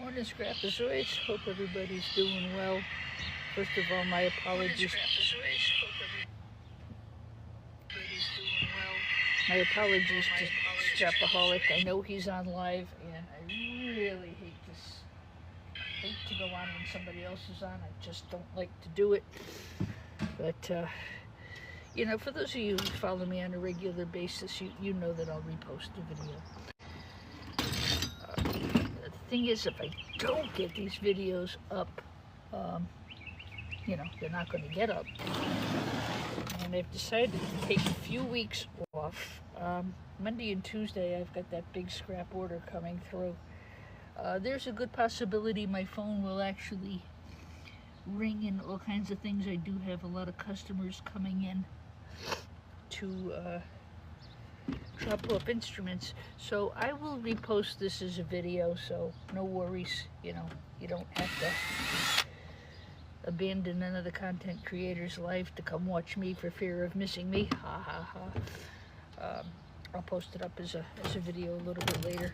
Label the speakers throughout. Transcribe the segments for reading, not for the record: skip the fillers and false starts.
Speaker 1: Morning, Scrapazoids. Hope everybody's doing well. First of all, my apologies. My apologies to Scrapaholic. I know he's on live, and I really hate to go on when somebody else is on. I just don't like to do it. But you know, for those of you who follow me on a regular basis, you know that I'll repost the video. The thing is, if I don't get these videos up, you know, they're not going to get up. And I've decided to take a few weeks off. Monday and Tuesday, I've got that big scrap order coming through. There's a good possibility my phone will actually ring and all kinds of things. I do have a lot of customers coming in to drop off instruments, so I will repost this as a video, so no worries. You know, you don't have to abandon another content creator's life to come watch me for fear of missing me. Ha ha ha. I'll post it up as a video a little bit later.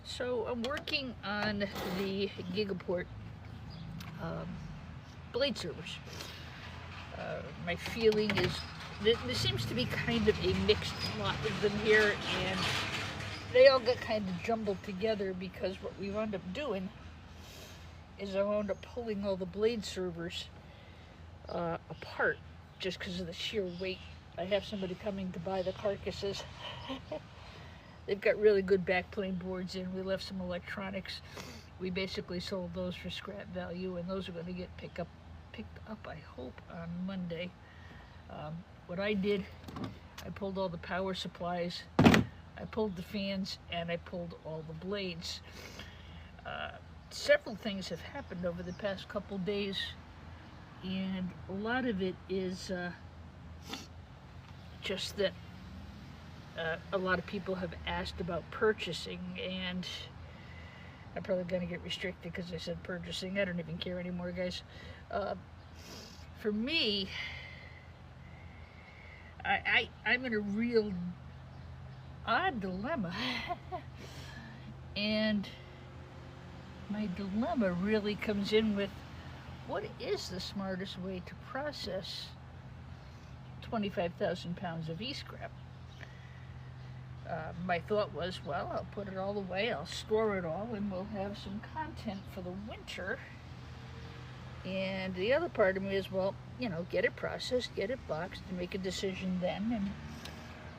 Speaker 1: So I'm working on the Gigaport blade servers. My feeling is there seems to be kind of a mixed lot of them here, and they all get kind of jumbled together because what we wound up doing is I wound up pulling all the blade servers apart just because of the sheer weight. I have somebody coming to buy the carcasses. They've got really good backplane boards in. We left some electronics. We basically sold those for scrap value, and those are going to get picked up, I hope, on Monday. What I did, I pulled all the power supplies, I pulled the fans, and I pulled all the blades. Several things have happened over the past couple days, and a lot of it is just that a lot of people have asked about purchasing, and I'm probably going to get restricted because I said purchasing. I don't even care anymore, guys. For me, I'm in a real odd dilemma. And my dilemma really comes in with, what is the smartest way to process 25,000 pounds of e-scrap? My thought was, well, I'll put it all away, I'll store it all, and we'll have some content for the winter. And the other part of me is, well, you know, get it processed, get it boxed, and make a decision then. And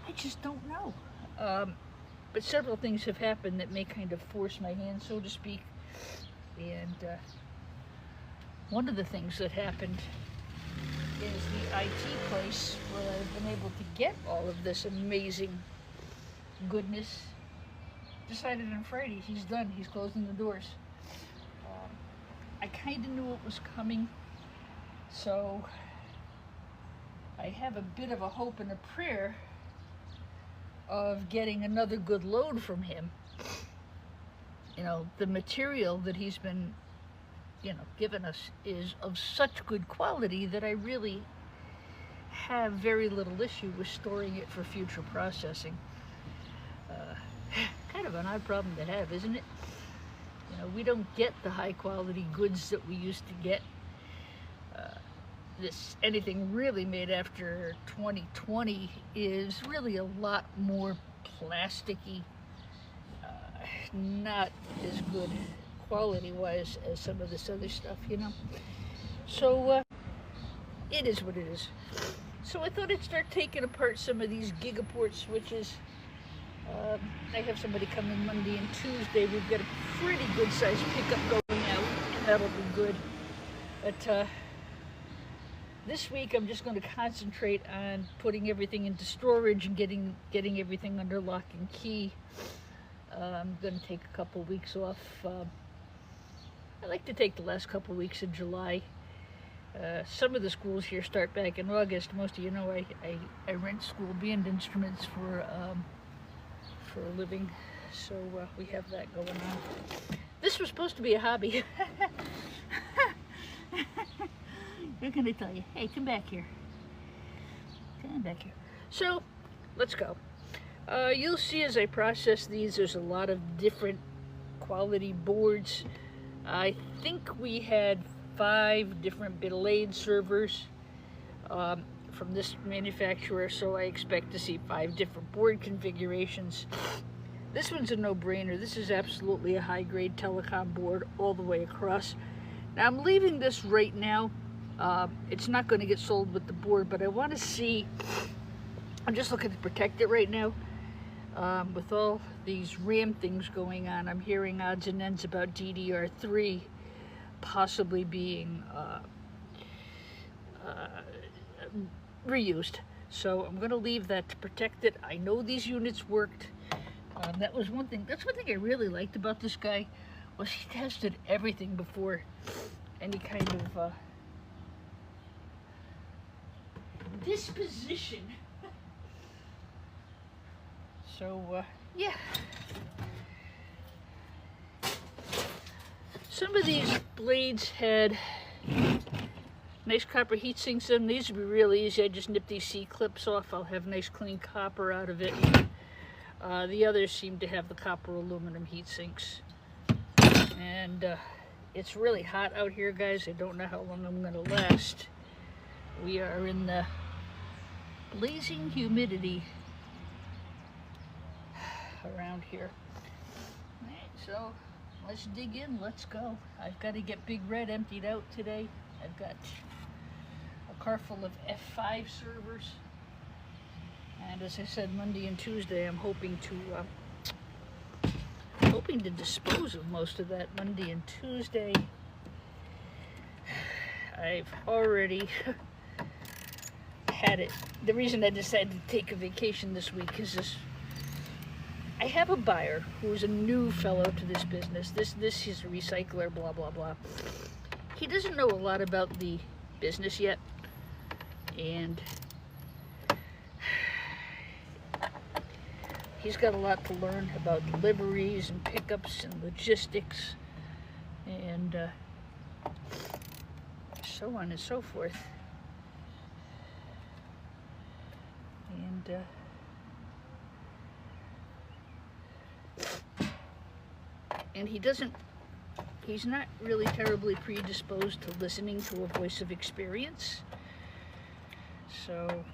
Speaker 1: I just don't know. But several things have happened that may kind of force my hand, so to speak. And one of the things that happened is the IT place where I've been able to get all of this amazing goodness decided on Friday he's done. He's closing the doors. I kind of knew it was coming, so I have a bit of a hope and a prayer of getting another good load from him. You know, the material that he's been, you know, given us is of such good quality that I really have very little issue with storing it for future processing. Kind of an odd problem to have, isn't it? You know, we don't get the high quality goods that we used to get. Anything really made after 2020 is really a lot more plasticky, not as good quality-wise as some of this other stuff, you know. So it is what it is. So I thought I'd start taking apart some of these Gigaport switches. I have somebody coming Monday and Tuesday. We've got a pretty good sized pickup going out, and that'll be good. But this week I'm just going to concentrate on putting everything into storage and getting everything under lock and key. I'm going to take a couple weeks off. I like to take the last couple weeks of July. Some of the schools here start back in August. Most of you know I rent school band instruments for a living, so we have that going on. This was supposed to be a hobby. What can I tell you? Hey, come back here. Come back here. So, let's go. You'll see as I process these, there's a lot of different quality boards. I think we had 5 different blade servers from this manufacturer, so I expect to see 5 different board configurations. This one's a no-brainer. This is absolutely a high-grade telecom board all the way across. Now I'm leaving this right now. It's not going to get sold with the board, but I want to see, I'm just looking to protect it right now. With all these RAM things going on, I'm hearing odds and ends about DDR3 possibly being reused. So I'm going to leave that to protect it. I know these units worked. That was one thing. That's one thing I really liked about this guy, was he tested everything before any kind of disposition. So, yeah. Some of these blades had nice copper heat sinks in them. These would be really easy. I just nip these C-clips off. I'll have nice clean copper out of it. The others seem to have the copper aluminum heat sinks. And it's really hot out here, guys. I don't know how long I'm going to last. We are in the blazing humidity around here. All right, so let's dig in. Let's go. I've got to get Big Red emptied out today. I've got a car full of F5 servers. And as I said, Monday and Tuesday, I'm hoping to dispose of most of that Monday and Tuesday. I've already had it. The reason I decided to take a vacation this week is this. I have a buyer who's a new fellow to this business. This is a recycler, blah, blah, blah. He doesn't know a lot about the business yet. And he's got a lot to learn about deliveries and pickups and logistics and so on and so forth. And he's not really terribly predisposed to listening to a voice of experience. So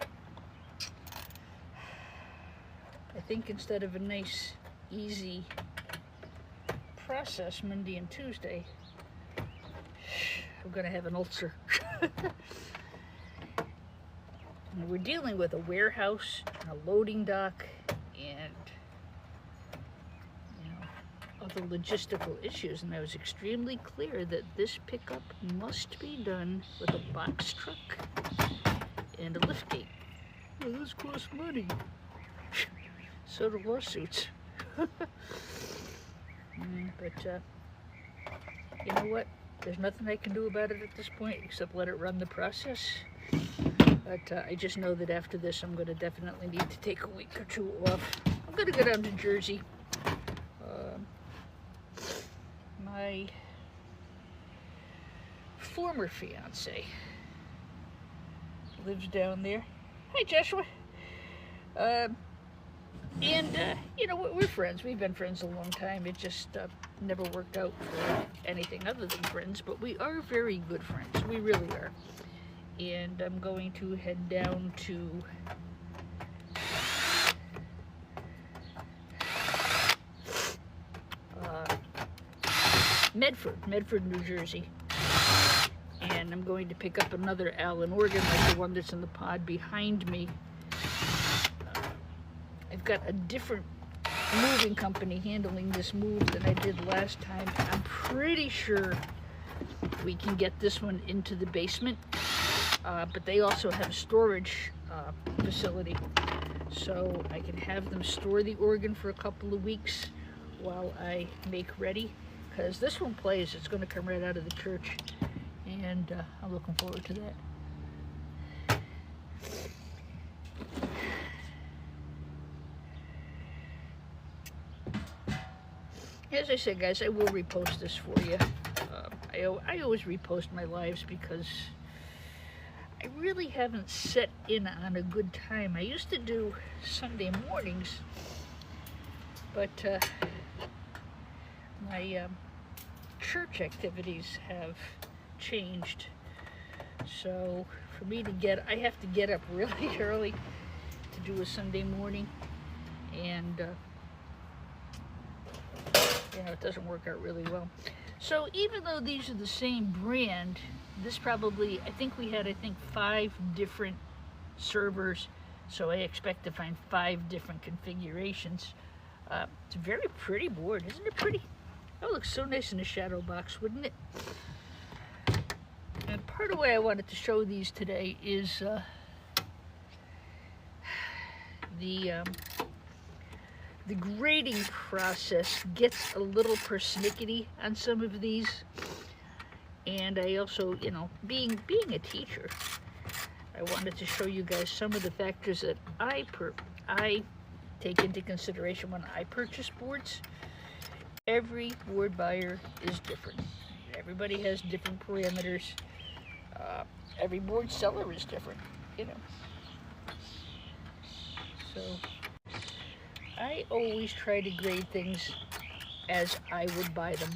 Speaker 1: I think instead of a nice, easy process Monday and Tuesday, I'm going to have an ulcer. And we're dealing with a warehouse and a loading dock and other logistical issues, and I was extremely clear that this pickup must be done with a box truck and a liftgate. Well, those cost money. So do lawsuits. But you know what? There's nothing I can do about it at this point except let it run the process. But I just know that after this, I'm going to definitely need to take a week or 2 off. I'm going to go down to Jersey. My former fiance lives down there. Hi, Joshua. You know, we're friends. We've been friends a long time. It just never worked out for anything other than friends, but we are very good friends. We really are. And I'm going to head down to Medford, New Jersey. And I'm going to pick up another Allen organ like the one that's in the pod behind me. I've got a different moving company handling this move than I did last time. I'm pretty sure we can get this one into the basement, but they also have a storage facility. So I can have them store the organ for a couple of weeks while I make ready. Because this one plays, it's going to come right out of the church, and I'm looking forward to that. As I said, guys, I will repost this for you. I always repost my lives because I really haven't set in on a good time. I used to do Sunday mornings, but my church activities have changed. So for me to I have to get up really early to do a Sunday morning, and it doesn't work out really well. So even though these are the same brand, this probably, I think 5 different servers, so I expect to find 5 different configurations. It's a very pretty board, isn't it pretty? That would look so nice in a shadow box, wouldn't it? And part of why I wanted to show these today is the grading process gets a little persnickety on some of these. And I also, being a teacher, I wanted to show you guys some of the factors that I take into consideration when I purchase boards. Every board buyer is different. Everybody has different parameters. Every board seller is different, So I always try to grade things as I would buy them.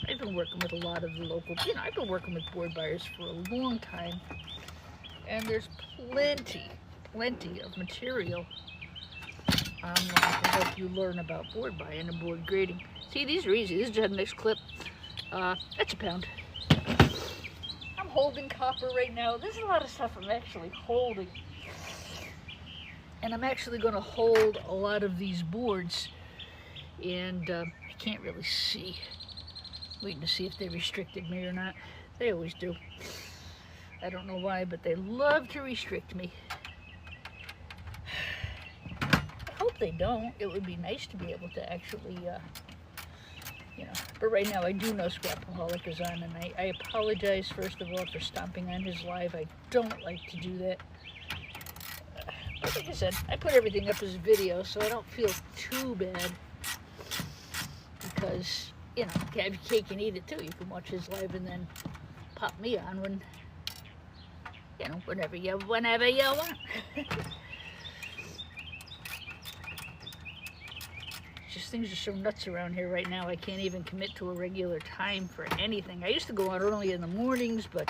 Speaker 1: I've been working with a lot of the local, I've been working with board buyers for a long time, and there's plenty of material online to help you learn about board buying and board grading. See, these are easy. This is just a mixed clip. That's a pound. I'm holding copper right now. There's a lot of stuff I'm actually holding. And I'm actually going to hold a lot of these boards, and I can't really see. Waiting to see if they restricted me or not. They always do. I don't know why, but they love to restrict me. I hope they don't. It would be nice to be able to actually, But right now, I do know Scrapaholic is on, and I apologize, first of all, for stomping on his live. I don't like to do that. But like I said, I put everything up as a video, so I don't feel too bad. Because, you have your cake and eat it too. You can watch his live and then pop me on when, whenever you want. Just things are so nuts around here right now. I can't even commit to a regular time for anything. I used to go out early in the mornings, but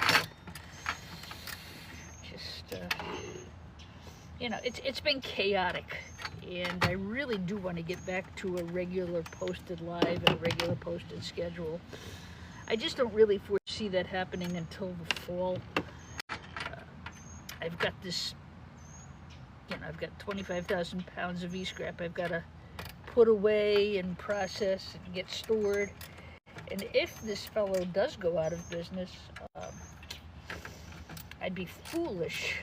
Speaker 1: it's been chaotic. And I really do want to get back to a regular posted live and a regular posted schedule. I just don't really foresee that happening until the fall. I've got this, I've got 25,000 pounds of e-scrap I've got to put away and process and get stored. And if this fellow does go out of business, I'd be foolish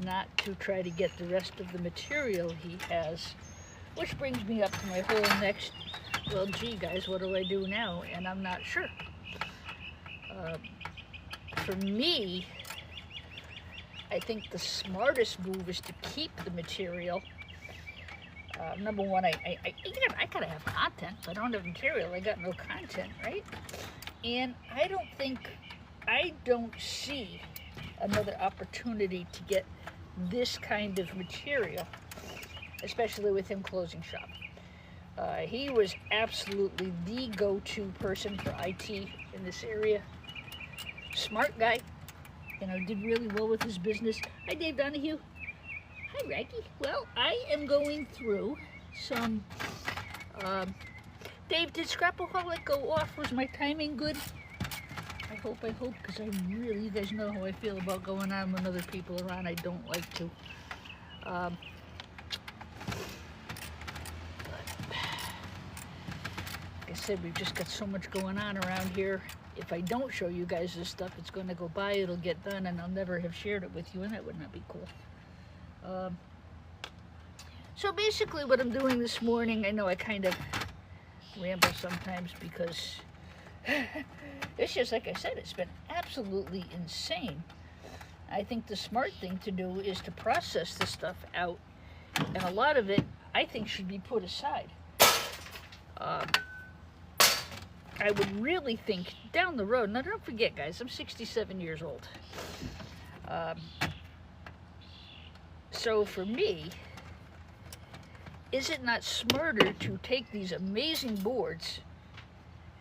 Speaker 1: not to try to get the rest of the material he has. Which brings me up to my whole next, well, gee guys, what do I do now? And I'm not sure. For me, I think the smartest move is to keep the material. Number one, I gotta have content. If I don't have material, I got no content, right? And I don't see another opportunity to get this kind of material, especially with him closing shop. He was absolutely the go-to person for IT in this area. Smart guy, did really well with his business. Hi, Dave Donahue. Hi, Raggy. Well, I am going through some... Dave, did Scrapaholic go off? Was my timing good? I hope, because you guys know how I feel about going on when other people are on. I don't like to. Like I said, we've just got so much going on around here. If I don't show you guys this stuff, it's going to go by, it'll get done, and I'll never have shared it with you, and that would not be cool. So basically what I'm doing this morning, I know I kind of ramble sometimes because it's just like I said, it's been absolutely insane. I think the smart thing to do is to process this stuff out, and a lot of it I think should be put aside. I would really think down the road, now don't forget guys, I'm 67 years old. So for me, is it not smarter to take these amazing boards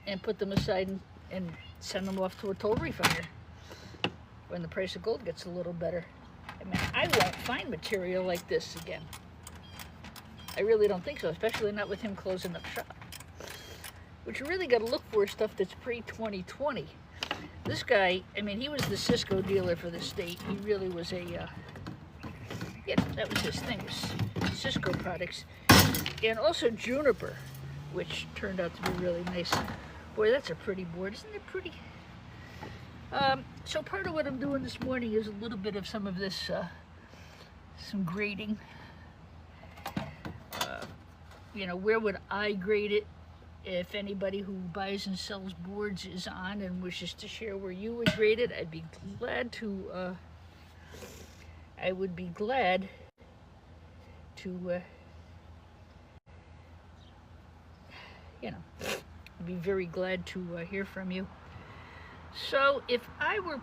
Speaker 1: and put them aside and send them off to a toll refunder when the price of gold gets a little better. I mean, I won't find material like this again. I really don't think so, especially not with him closing up shop. But you really got to look for stuff that's pre-2020. This guy, I mean, he was the Cisco dealer for the state. He really was a, yeah, that was his thing, was Cisco products. And also Juniper, which turned out to be really nice. Boy, that's a pretty board, isn't it pretty? So part of what I'm doing this morning is a little bit of some of this, some grading. You know, where would I grade it? If anybody who buys and sells boards is on and wishes to share where you would grade it, I'd be glad to, I would be glad to, you know, I'd be very glad to hear from you. So if I were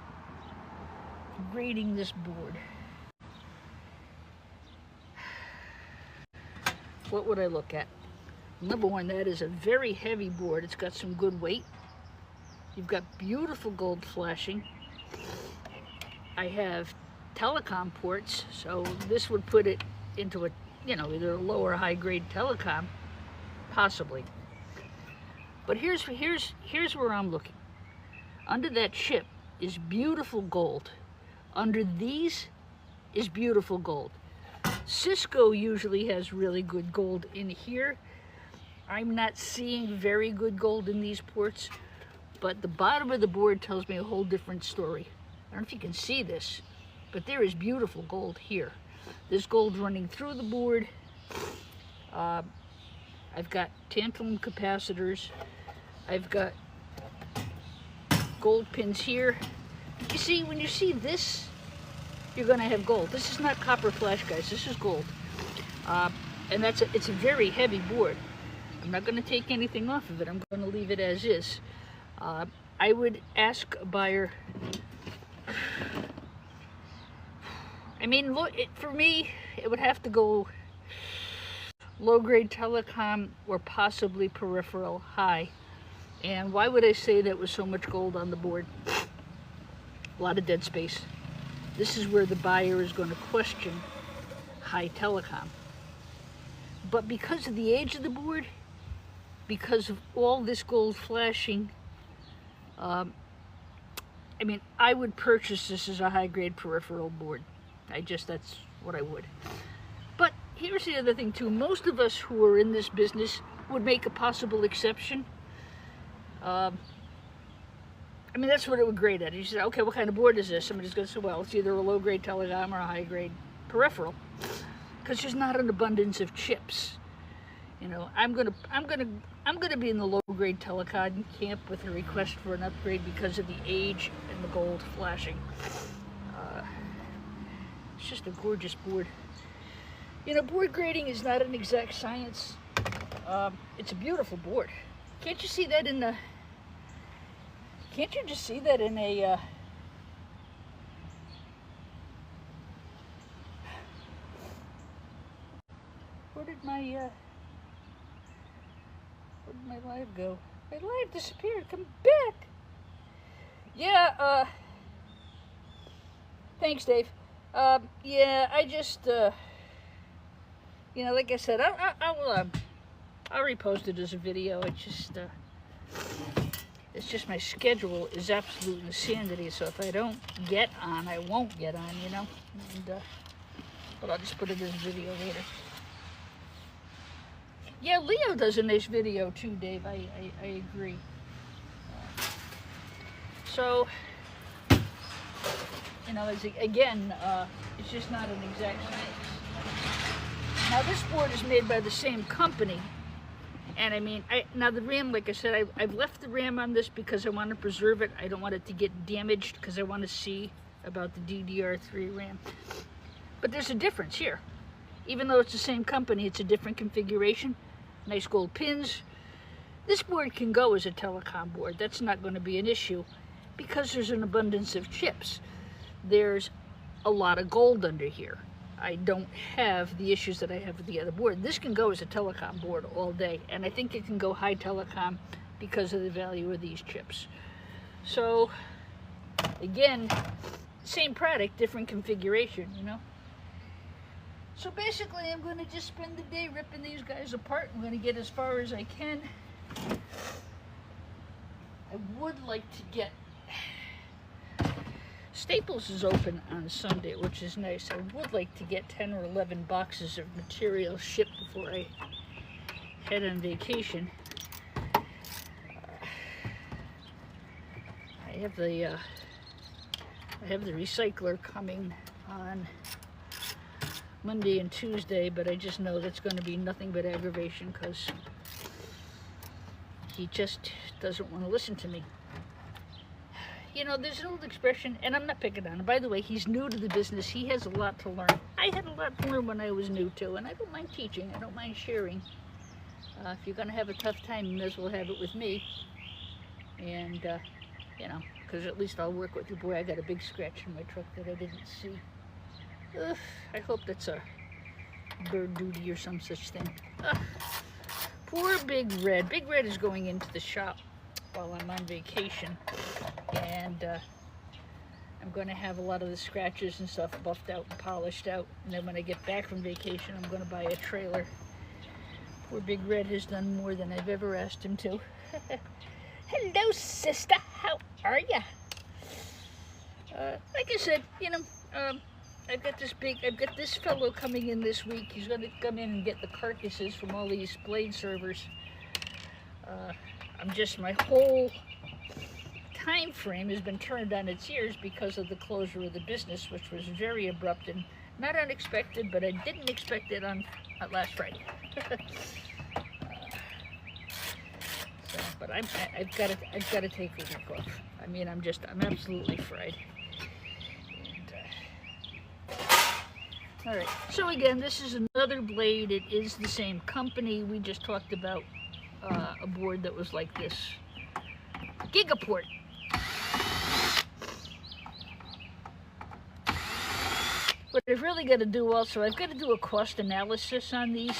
Speaker 1: grading this board, what would I look at? Number one, that is a very heavy board. It's got some good weight. You've got beautiful gold flashing. I have telecom ports, so this would put it into a, you know, either a low or high grade telecom, possibly. But here's where I'm looking. Under that chip is beautiful gold. Under these is beautiful gold. Cisco usually has really good gold in here. I'm not seeing very good gold in these ports, but the bottom of the board tells me a whole different story. I don't know if you can see this, but there is beautiful gold here. There's gold running through the board. I've got tantalum capacitors. I've got gold pins here. You see, when you see this, you're going to have gold. This is not copper flash, guys. This is gold. And it's a very heavy board. I'm not going to take anything off of it. I'm going to leave it as is. I would ask a buyer. I mean, look, for me, it would have to go low-grade telecom or possibly peripheral high. And why would I say that with so much gold on the board? A lot of dead space. This is where the buyer is going to question high telecom. But because of the age of the board, because of all this gold flashing, I mean, I would purchase this as a high-grade peripheral board. That's what I would. But here's the other thing too. Most of us who are in this business would make a possible exception. I mean, that's what it would grade at. You say, okay, what kind of board is this? Somebody's going to say, well, it's either a low-grade telecom or a high-grade peripheral, because there's not an abundance of chips. You know, I'm gonna be in the low-grade telecom camp with a request for an upgrade because of the age and the gold flashing. It's just a gorgeous board. You know, board grading is not an exact science. It's a beautiful board. Can't you see that in the? Can't you just see that in a? Where did my live go? My live disappeared. Come back. Yeah. Thanks, Dave. Yeah, I just, you know, like I said, I'll repost it as a video. It's just my schedule is absolute insanity. So if I don't get on, I won't get on, you know. And, but I'll just put it as a video later. Yeah, Leo does a nice video too, Dave. I agree. So, you know, again, it's just not an exact science. Now, this board is made by the same company. And I mean, now the RAM, like I said, I've left the RAM on this because I want to preserve it. I don't want it to get damaged because I want to see about the DDR3 RAM. But there's a difference here. Even though it's the same company, it's a different configuration. Nice gold pins. This board can go as a telecom board. That's not going to be an issue because there's an abundance of chips. There's a lot of gold under here. I don't have the issues that I have with the other board. This can go as a telecom board all day, and I think it can go high telecom because of the value of these chips. So again, same product, different configuration, you know. So basically I'm going to just spend the day ripping these guys apart. I'm going to get as far as I can. I would like to get, Staples is open on Sunday, which is nice. I would like to get 10 or 11 boxes of material shipped before I head on vacation. I have the recycler coming on Monday and Tuesday, but I just know that's going to be nothing but aggravation because he just doesn't want to listen to me. You know, there's an old expression, and I'm not picking on him. By the way, he's new to the business. He has a lot to learn. I had a lot to learn when I was new too, and I don't mind teaching. I don't mind sharing. If you're going to have a tough time, you may as well have it with me. And, you know, because at least I'll work with you. Boy, I got a big scratch in my truck that I didn't see. I hope that's a bird duty or some such thing. Poor Big Red. Big Red is going into the shop while I'm on vacation, and I'm going to have a lot of the scratches and stuff buffed out and polished out, and then when I get back from vacation I'm going to buy a trailer. Poor Big Red has done more than I've ever asked him to. Hello, sister. How are ya? Like I said, you know, I've got this fellow coming in this week. He's going to come in and get the carcasses from all these blade servers. My whole time frame has been turned on its ears because of the closure of the business, which was very abrupt and not unexpected, but I didn't expect it on last Friday. But I've got to take a week off. I mean, I'm absolutely fried. All right, so again, this is another blade. It is the same company. We just talked about a board that was like this. Gigaport. What I've really got to do also, I've got to do a cost analysis on these.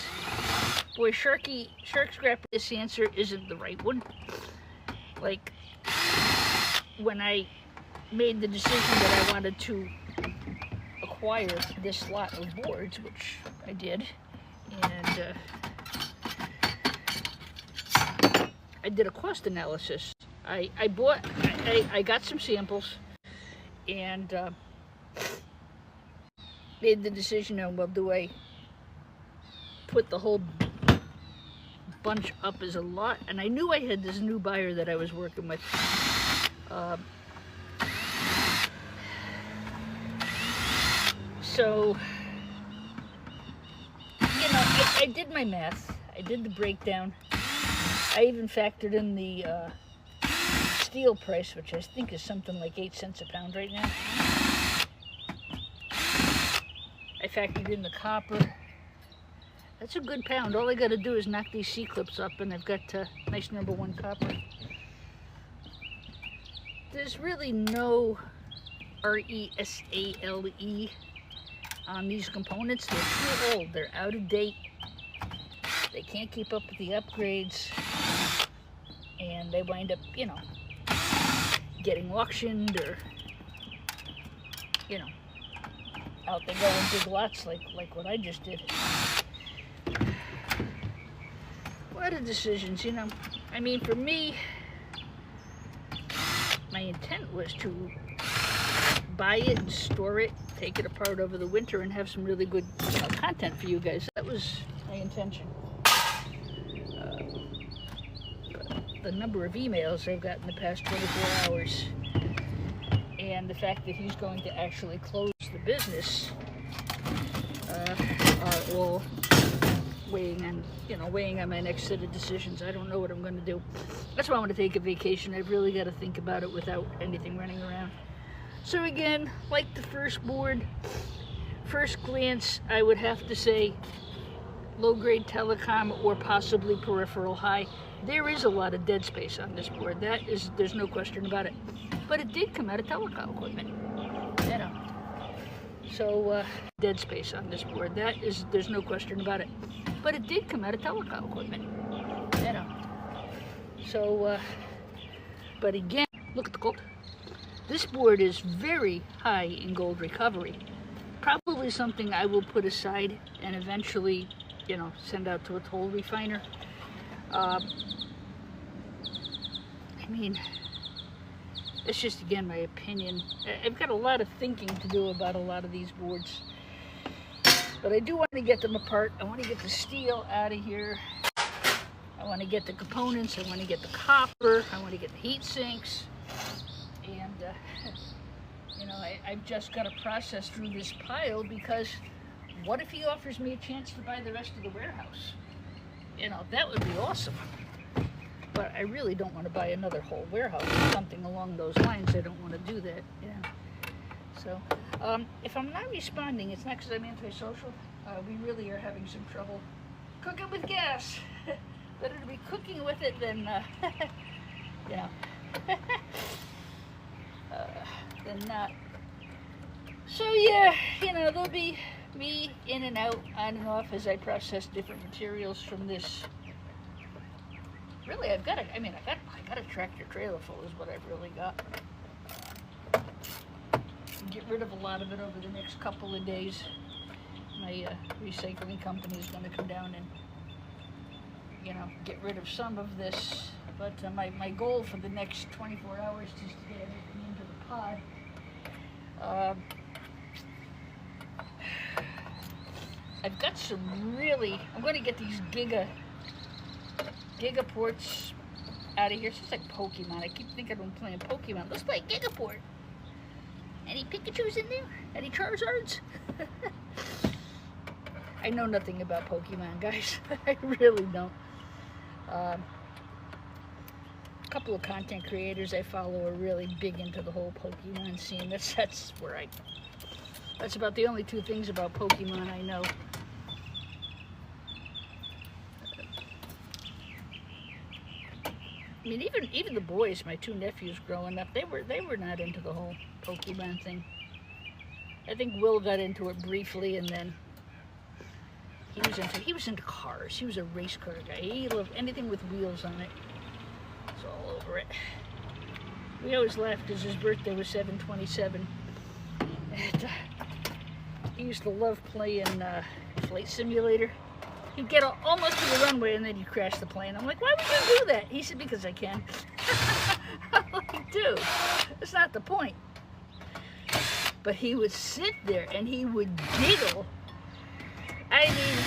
Speaker 1: Boy, Shark Scrapper, this answer isn't the right one. Like, when I made the decision that I wanted to acquire this lot of boards, which I did, and I did a cost analysis. I got some samples and made the decision on, well, do I put the whole bunch up as a lot? And I knew I had this new buyer that I was working with. So, you know, I did my math. I did the breakdown. I even factored in the steel price, which I think is something like 8 cents a pound right now. I factored in the copper. That's a good pound. All I got to do is knock these C-clips up, and I've got nice #1 copper. There's really no RESALE on these components. They're too old. They're out of date. They can't keep up with the upgrades, and they wind up, you know, getting auctioned, or, you know, out they go in big lots like what I just did. A lot of decisions, you know. I mean, for me, my intent was to buy it and store it, take it apart over the winter, and have some really good, you know, content for you guys. That was my intention. The number of emails I've got in the past 24 hours, and the fact that he's going to actually close the business, are all weighing on my next set of decisions. I don't know what I'm going to do. That's why I want to take a vacation. I've really got to think about it without anything running around. So again, like the first board, first glance, I would have to say low-grade telecom or possibly peripheral high. There is a lot of dead space on this board. There's no question about it. But it did come out of telecom equipment, you know. So dead space on this board. There's no question about it. But it did come out of telecom equipment, you know. So, but again, look at the gold. This board is very high in gold recovery. Probably something I will put aside and eventually, you know, send out to a toll refiner. I mean, it's just, again, my opinion. I've got a lot of thinking to do about a lot of these boards. But I do want to get them apart. I want to get the steel out of here. I want to get the components. I want to get the copper. I want to get the heat sinks. And, you know, I've just got to process through this pile, because what if he offers me a chance to buy the rest of the warehouse? You know, that would be awesome. But I really don't want to buy another whole warehouse or something along those lines. I don't want to do that. Yeah. So, if I'm not responding, it's not because I'm antisocial. We really are having some trouble cooking with gas. Better to be cooking with it than, you know, than not. So yeah, you know, there'll be me in and out, on and off, as I process different materials from this. Really, I got a tractor trailer full is what I've really got. Get rid of a lot of it over the next couple of days. My recycling company is going to come down and, you know, get rid of some of this. But my goal for the next 24 hours is to get everything into the pod. I've got some really, I'm going to get these gigaports out of here. It's just like Pokemon. I keep thinking I'm playing Pokemon. Let's play Gigaport. Any Pikachus in there? Any Charizards? I know nothing about Pokemon, guys. I really don't. A couple of content creators I follow are really big into the whole Pokemon scene. That's where that's about the only two things about Pokemon I know. I mean, even the boys, my two nephews growing up, they were not into the whole Pokemon thing. I think Will got into it briefly, and then he was into cars. He was a race car guy. He loved anything with wheels on it. It's all over it. We always laughed because his birthday was 7/27. And he used to love playing Flight Simulator. He'd get almost to the runway and then he'd crash the plane. I'm like, why would you do that? He said, because I can. I'm like, dude, that's not the point. But he would sit there and he would giggle. I mean,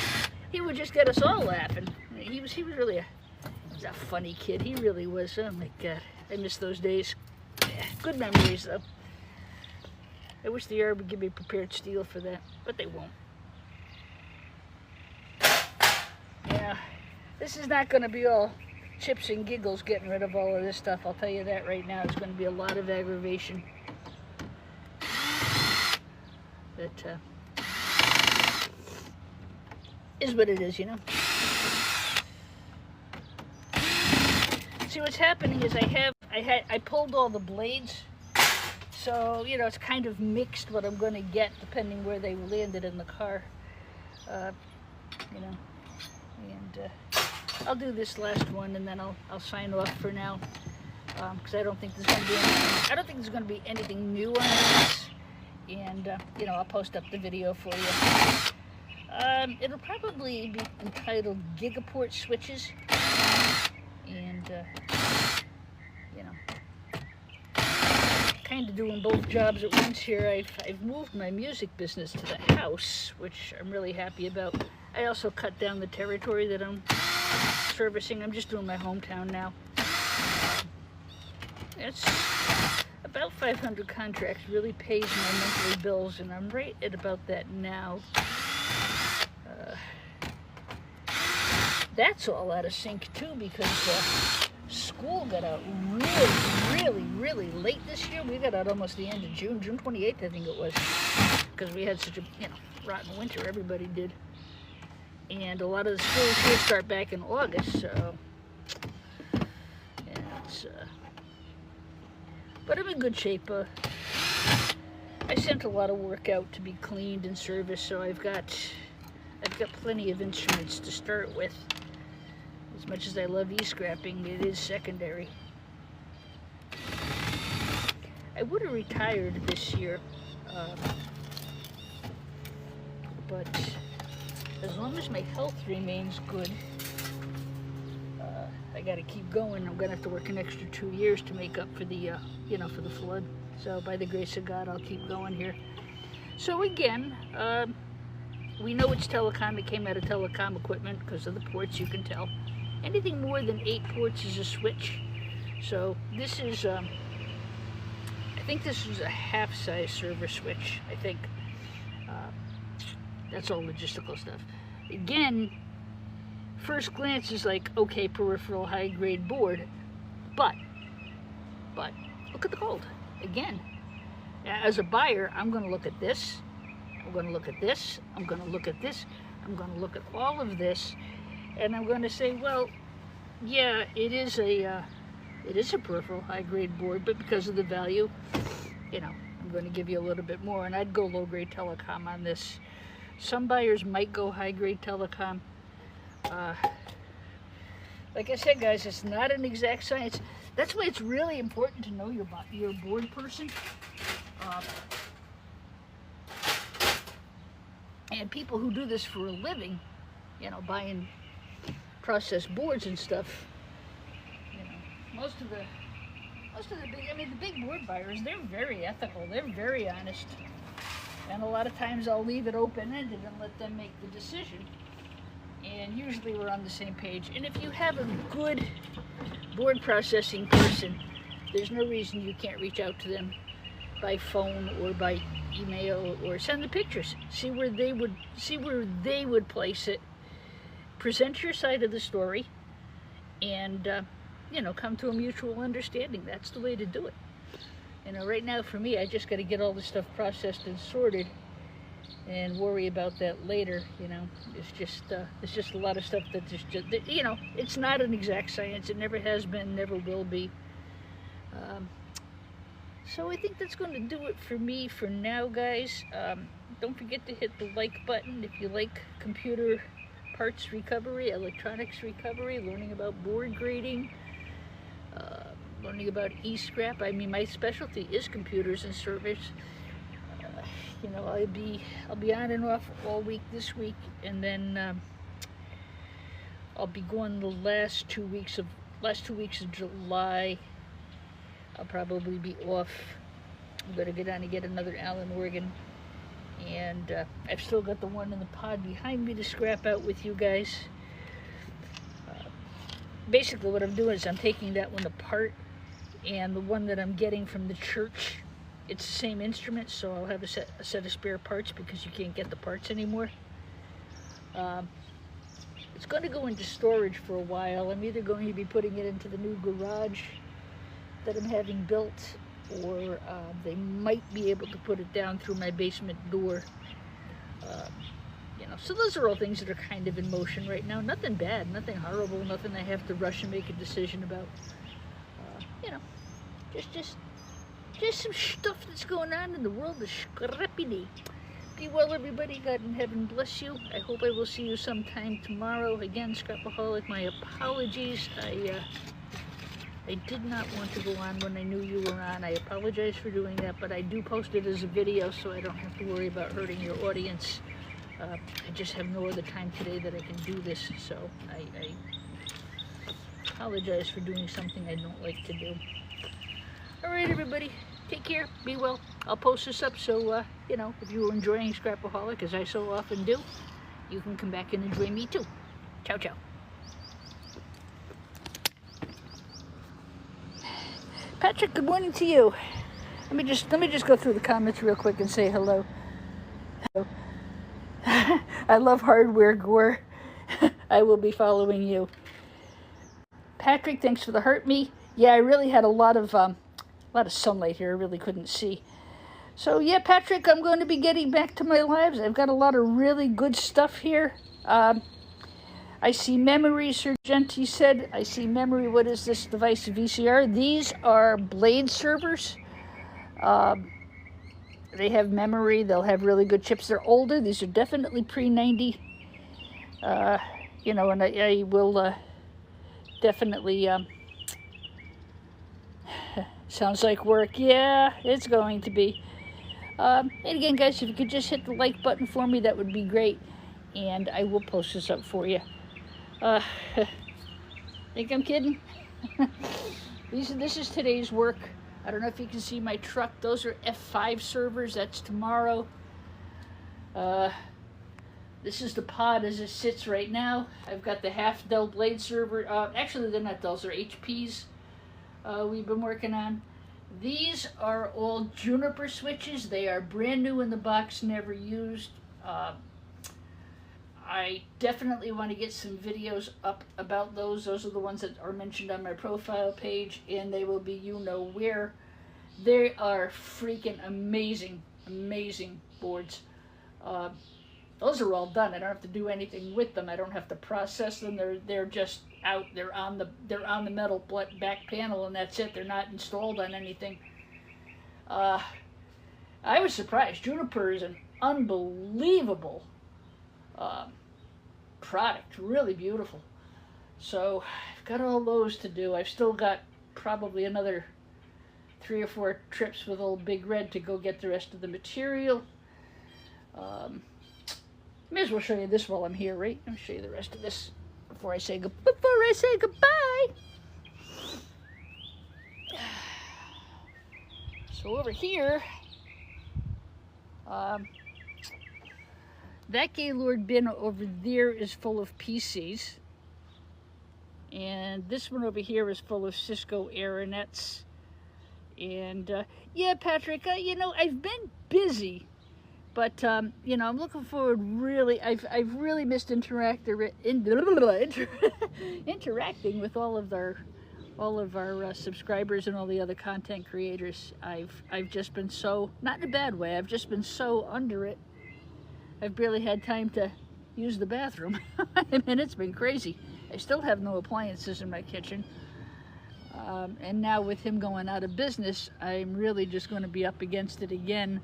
Speaker 1: he would just get us all laughing. He was really a funny kid. He really was. Oh my God, I miss those days. Yeah, good memories though. I wish the yard would give me prepared steel for that, but they won't. Yeah, this is not going to be all chips and giggles getting rid of all of this stuff. I'll tell you that right now. It's going to be a lot of aggravation. But is what it is, you know. See, what's happening is I pulled all the blades, so you know it's kind of mixed what I'm going to get depending where they landed in the car. You know. And I'll do this last one, and then I'll sign off for now, because I don't think there's going to be anything new on this. And you know, I'll post up the video for you. It'll probably be entitled Gigaport Switches, and you know, kind of doing both jobs at once here. I've moved my music business to the house, which I'm really happy about. I also cut down the territory that I'm servicing. I'm just doing my hometown now. It's about 500 contracts, really pays my monthly bills, and I'm right at about that now. That's all out of sync too, because school got out really late this year. We got out almost the end of June 28th, I think it was, because we had such a rotten winter. Everybody did. And a lot of the schools here start back in August, so yeah, but I'm in good shape. I sent a lot of work out to be cleaned and serviced, so I've got plenty of instruments to start with. As much as I love e-scrapping, it is secondary. I would have retired this year, but as long as my health remains good, I got to keep going. I'm going to have to work an extra 2 years to make up for the, for the flood. So by the grace of God, I'll keep going here. So again, we know it's telecom. It came out of telecom equipment because of the ports, you can tell. Anything more than 8 ports is a switch. So this is, I think this is a half-size server switch, I think. That's all logistical stuff. Again, first glance is like, okay, peripheral high-grade board, but look at the gold. Again, as a buyer, I'm going to look at this, I'm going to look at this, I'm going to look at this, I'm going to look at all of this, and I'm going to say, well, yeah, it is a peripheral high-grade board, but because of the value, I'm going to give you a little bit more, and I'd go low-grade telecom on this. Some buyers might go high-grade telecom. Like I said, guys, it's not an exact science. That's why it's really important to know your board person. And people who do this for a living, buying processed boards and stuff. Most of the big board buyers, they're very ethical. They're very honest. And a lot of times I'll leave it open-ended and let them make the decision. And usually we're on the same page. And if you have a good board processing person, there's no reason you can't reach out to them by phone or by email or send the pictures. See where they would place it. Present your side of the story, and come to a mutual understanding. That's the way to do it. Right now for me, I just got to get all this stuff processed and sorted, and worry about that later. It's just a lot of stuff that it's not an exact science. It never has been, never will be. So I think that's going to do it for me for now, guys. Don't forget to hit the like button if you like computer parts recovery, electronics recovery, learning about board grading, learning about e-scrap. I mean, my specialty is computers and servers. I'll be on and off all week this week, and then I'll be going the last 2 weeks of July. I'll probably be off. I'm gonna get on to get another Allen organ, and I've still got the one in the pod behind me to scrap out with you guys. Basically, what I'm doing is I'm taking that one apart, and the one that I'm getting from the church, it's the same instrument, so I'll have a set of spare parts because you can't get the parts anymore. It's going to go into storage for a while. I'm either going to be putting it into the new garage that I'm having built, or they might be able to put it down through my basement door. So those are all things that are kind of in motion right now. Nothing bad, nothing horrible, nothing I have to rush and make a decision about. Just some stuff that's going on in the world of scrappy. Be well, everybody. God in heaven bless you. I hope I will see you sometime tomorrow. Again, Scrapaholic, my apologies. I did not want to go on when I knew you were on. I apologize for doing that, but I do post it as a video so I don't have to worry about hurting your audience. I just have no other time today that I can do this, so I apologize for doing something I don't like to do. All right, everybody, take care, be well. I'll post this up so, if you were enjoying Scrapaholic, as I so often do, you can come back and enjoy me too. Ciao, ciao. Patrick, good morning to you. Let me just go through the comments real quick and say hello. I love hardware gore. I will be following you. Patrick, thanks for the heart me. Yeah, I really had a lot of sunlight here. I really couldn't see. So yeah, Patrick, I'm going to be getting back to my lives. I've got a lot of really good stuff here. I see memory, Sir Genti said. I see memory. What is this device, VCR? These are blade servers. They have memory. They'll have really good chips. They're older. These are definitely pre-90. And I will definitely sounds like work. Yeah, it's going to be. And again, guys, if you could just hit the like button for me, that would be great. And I will post this up for you. Think I'm kidding? This is today's work. I don't know if you can see my truck. Those are F5 servers. That's tomorrow. This is the pod as it sits right now. I've got the half Dell Blade server. Actually, they're not Dells, they're HPs we've been working on. These are all Juniper switches. They are brand new in the box, never used. I definitely want to get some videos up about those. Those are the ones that are mentioned on my profile page, and they will be where. They are freaking amazing, amazing boards. Those are all done. I don't have to do anything with them. I don't have to process them. They're just out. They're on the metal back panel, and that's it. They're not installed on anything. I was surprised. Juniper is an unbelievable product, really beautiful. So I've got all those to do. I've still got probably another 3 or 4 trips with old Big Red to go get the rest of the material. May as well show you this while I'm here, right? Let me show you the rest of this before I say goodbye. So over here, that Gaylord bin over there is full of PCs. And this one over here is full of Cisco Aeronets. And yeah, Patrick, you know, I've been busy. But, you know, I'm looking forward really, I've really missed interacting with all of our subscribers and all the other content creators. I've just been so, not in a bad way, I've just been so under it. I've barely had time to use the bathroom. I mean, it's been crazy. I still have no appliances in my kitchen. And now with him going out of business, I'm really just going to be up against it again.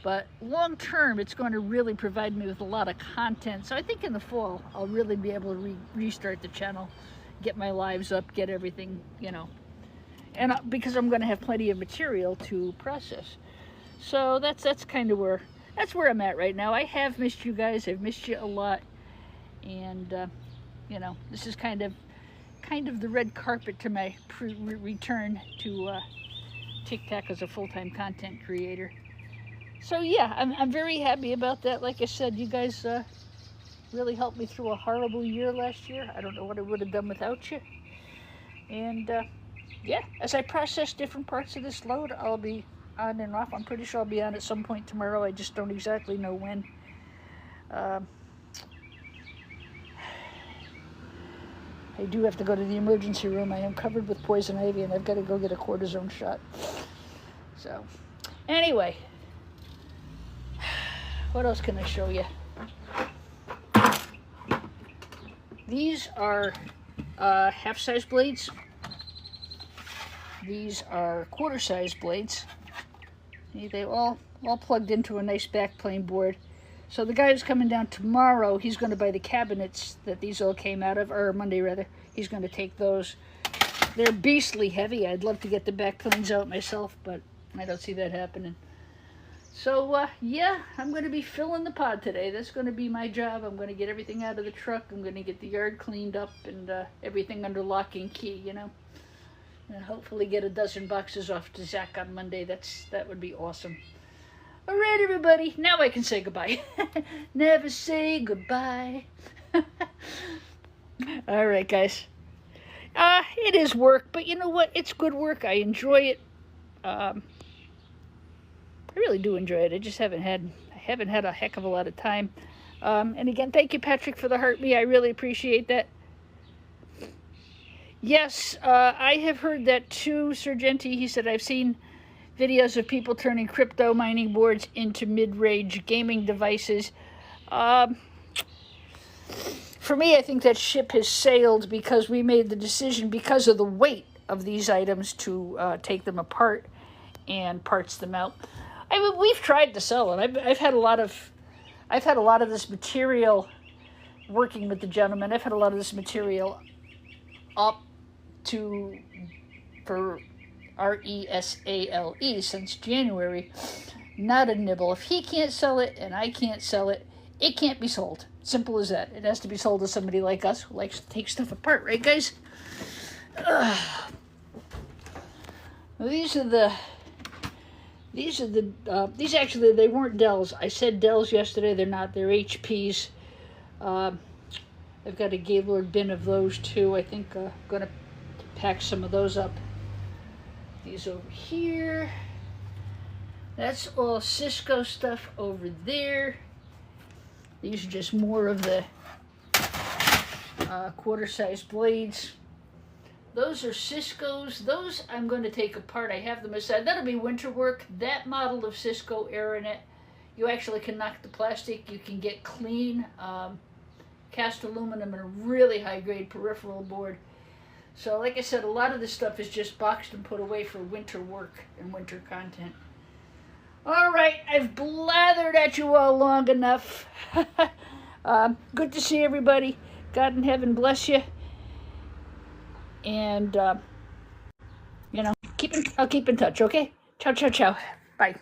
Speaker 1: But long term, it's going to really provide me with a lot of content. So I think in the fall, I'll really be able to restart the channel, get my lives up, get everything, you know. And because I'm going to have plenty of material to process. So that's kind of where I'm at right now. I have missed you guys. I've missed you a lot. And, you know, this is kind of the red carpet to my return to TikTok as a full-time content creator. So yeah, I'm very happy about that. Like I said, you guys really helped me through a horrible year last year. I don't know what I would have done without you. And yeah, as I process different parts of this load, I'll be on and off. I'm pretty sure I'll be on at some point tomorrow. I just don't exactly know when. I do have to go to the emergency room. I am covered with poison ivy, and I've got to go get a cortisone shot. So anyway, what else can I show you? These are half-size blades. These are quarter-size blades. See, they all plugged into a nice backplane board. So the guy who's coming down tomorrow, he's going to buy the cabinets that these all came out of, or Monday rather. He's going to take those. They're beastly heavy. I'd love to get the backplanes out myself, but I don't see that happening. So, yeah, I'm going to be filling the pod today. That's going to be my job. I'm going to get everything out of the truck. I'm going to get the yard cleaned up and everything under lock and key, you know. And hopefully get a dozen boxes off to Zach on Monday. That would be awesome. All right, everybody. Now I can say goodbye. Never say goodbye. All right, guys. It is work, but you know what? It's good work. I enjoy it. I really do enjoy it. I just haven't had a heck of a lot of time. And again, thank you, Patrick, for the heart me. I really appreciate that. Yes, I have heard that too, Sergenti. He said, I've seen videos of people turning crypto mining boards into mid-range gaming devices. For me, I think that ship has sailed because we made the decision, because of the weight of these items, to take them apart and parts them out. I mean, we've tried to sell it. I've had a lot of this material working with the gentleman. I've had a lot of this material up for RESALE since January. Not a nibble. If he can't sell it and I can't sell it, it can't be sold. Simple as that. It has to be sold to somebody like us who likes to take stuff apart, right, guys? These actually, they weren't Dells. I said Dells yesterday. They're not. They're HPs. I've got a Gaylord bin of those too. I think I'm going to pack some of those up. These over here. That's all Cisco stuff over there. These are just more of the quarter-size blades. Those are Cisco's. Those I'm going to take apart. I have them aside. That'll be winter work. That model of Cisco Aeronet, you actually can knock the plastic. You can get clean cast aluminum and a really high-grade peripheral board. So like I said, a lot of this stuff is just boxed and put away for winter work and winter content. All right, I've blathered at you all long enough. Good to see everybody. God in heaven bless you. And, you know, I'll keep in touch, okay? Ciao, ciao, ciao. Bye.